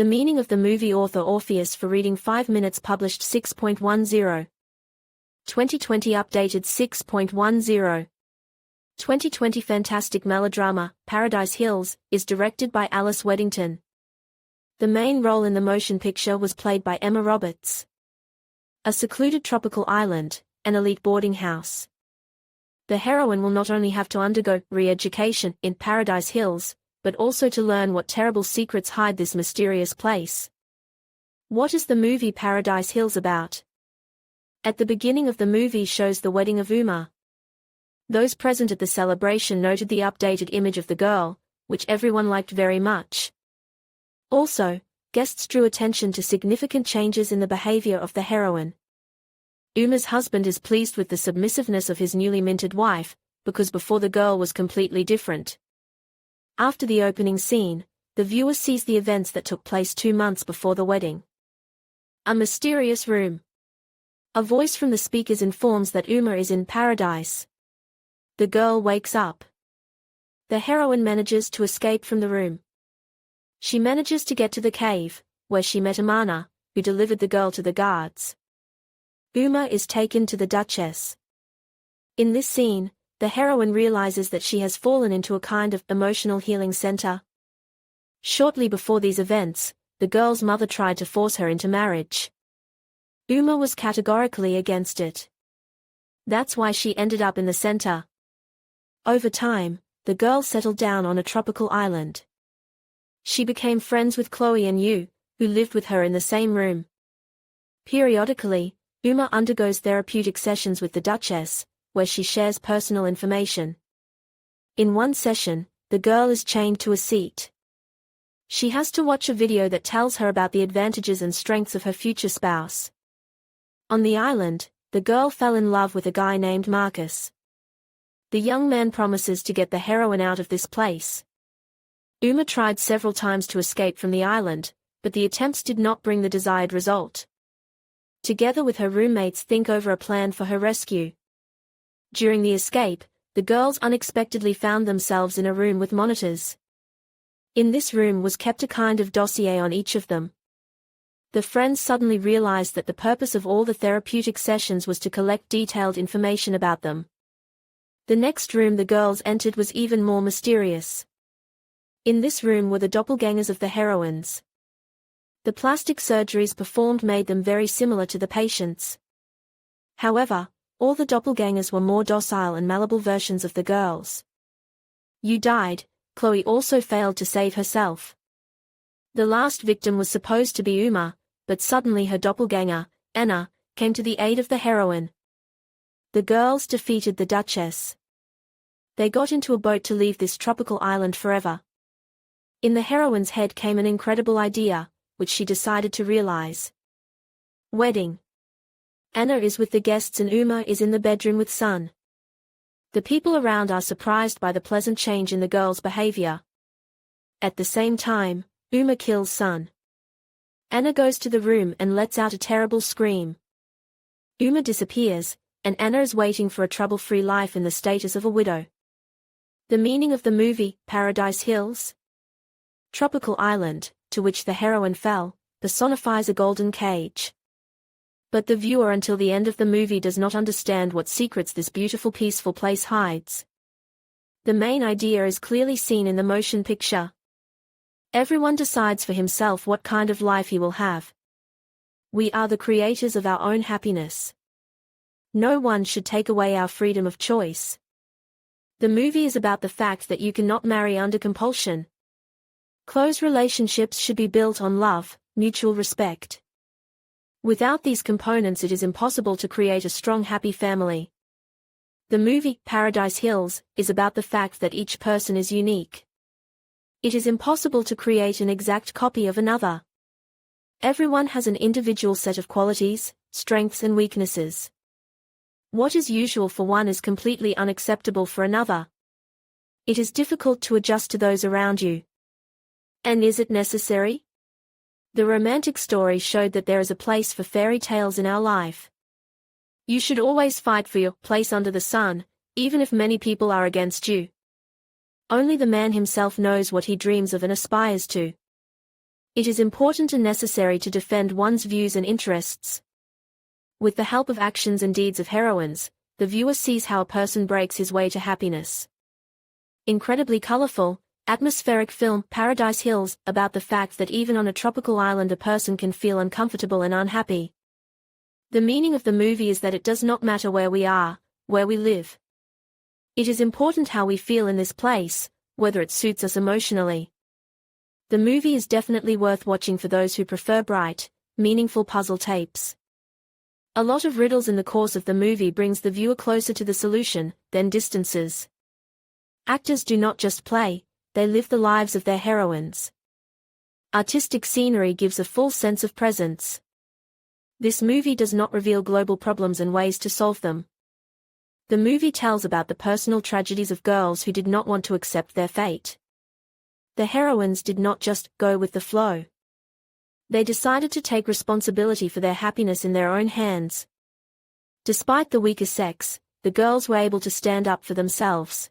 The meaning of the movie author Orpheus for reading 5 minutes published 6.10. 2020 updated 6.10. 2020 fantastic melodrama, Paradise Hills, is directed by Alice Weddington. The main role in the motion picture was played by Emma Roberts. A secluded tropical island, an elite boarding house. The heroine will not only have to undergo re-education in Paradise Hills, but also to learn what terrible secrets hide this mysterious place. What is the movie Paradise Hills about? At the beginning of the movie shows the wedding of Uma. Those present at the celebration noted the updated image of the girl, which everyone liked very much. Also, guests drew attention to significant changes in the behavior of the heroine. Uma's husband is pleased with the submissiveness of his newly minted wife, because before the girl was completely different. After the opening scene, the viewer sees the events that took place 2 months before the wedding. A mysterious room. A voice from the speakers informs that Uma is in paradise. The girl wakes up. The heroine manages to escape from the room. She manages to get to the cave, where she met Amana, who delivered the girl to the guards. Uma is taken to the Duchess. In this scene, the heroine realizes that she has fallen into a kind of emotional healing center. Shortly before these events, the girl's mother tried to force her into marriage. Uma was categorically against it. That's why she ended up in the center. Over time, the girl settled down on a tropical island. She became friends with Chloe and Yu, who lived with her in the same room. Periodically, Uma undergoes therapeutic sessions with the Duchess, where she shares personal information. In one session, the girl is chained to a seat. She has to watch a video that tells her about the advantages and strengths of her future spouse. On the island, the girl fell in love with a guy named Marcus. The young man promises to get the heroine out of this place. Uma tried several times to escape from the island, but the attempts did not bring the desired result. Together with her roommates think over a plan for her rescue. During the escape, the girls unexpectedly found themselves in a room with monitors. In this room was kept a kind of dossier on each of them. The friends suddenly realized that the purpose of all the therapeutic sessions was to collect detailed information about them. The next room the girls entered was even more mysterious. In this room were the doppelgangers of the heroines. The plastic surgeries performed made them very similar to the patients. However, all the doppelgangers were more docile and malleable versions of the girls. Yu died. Chloe also failed to save herself. The last victim was supposed to be Uma, but suddenly her doppelganger, Anna, came to the aid of the heroine. The girls defeated the Duchess. They got into a boat to leave this tropical island forever. In the heroine's head came an incredible idea, which she decided to realize. Wedding. Anna is with the guests and Uma is in the bedroom with Sun. The people around are surprised by the pleasant change in the girl's behavior. At the same time, Uma kills Sun. Anna goes to the room and lets out a terrible scream. Uma disappears, and Anna is waiting for a trouble-free life in the status of a widow. The meaning of the movie, Paradise Hills? Tropical island, to which the heroine fell, personifies a golden cage. But the viewer until the end of the movie does not understand what secrets this beautiful peaceful place hides. The main idea is clearly seen in the motion picture. Everyone decides for himself what kind of life he will have. We are the creators of our own happiness. No one should take away our freedom of choice. The movie is about the fact that you cannot marry under compulsion. Close relationships should be built on love, mutual respect. Without these components it is impossible to create a strong happy family. The movie, Paradise Hills, is about the fact that each person is unique. It is impossible to create an exact copy of another. Everyone has an individual set of qualities, strengths and weaknesses. What is usual for one is completely unacceptable for another. It is difficult to adjust to those around you. And is it necessary? The romantic story showed that there is a place for fairy tales in our life. You should always fight for your place under the sun, even if many people are against you. Only the man himself knows what he dreams of and aspires to. It is important and necessary to defend one's views and interests. With the help of actions and deeds of heroines, the viewer sees how a person breaks his way to happiness. Incredibly colorful, atmospheric film Paradise Hills, about the fact that even on a tropical island a person can feel uncomfortable and unhappy. The meaning of the movie is that it does not matter where we are, where we live. It is important how we feel in this place, whether it suits us emotionally. The movie is definitely worth watching for those who prefer bright, meaningful puzzle tapes. A lot of riddles in the course of the movie brings the viewer closer to the solution, than distances. Actors do not just play, they live the lives of their heroines. Artistic scenery gives a full sense of presence. This movie does not reveal global problems and ways to solve them. The movie tells about the personal tragedies of girls who did not want to accept their fate. The heroines did not just go with the flow. They decided to take responsibility for their happiness in their own hands. Despite the weaker sex, the girls were able to stand up for themselves.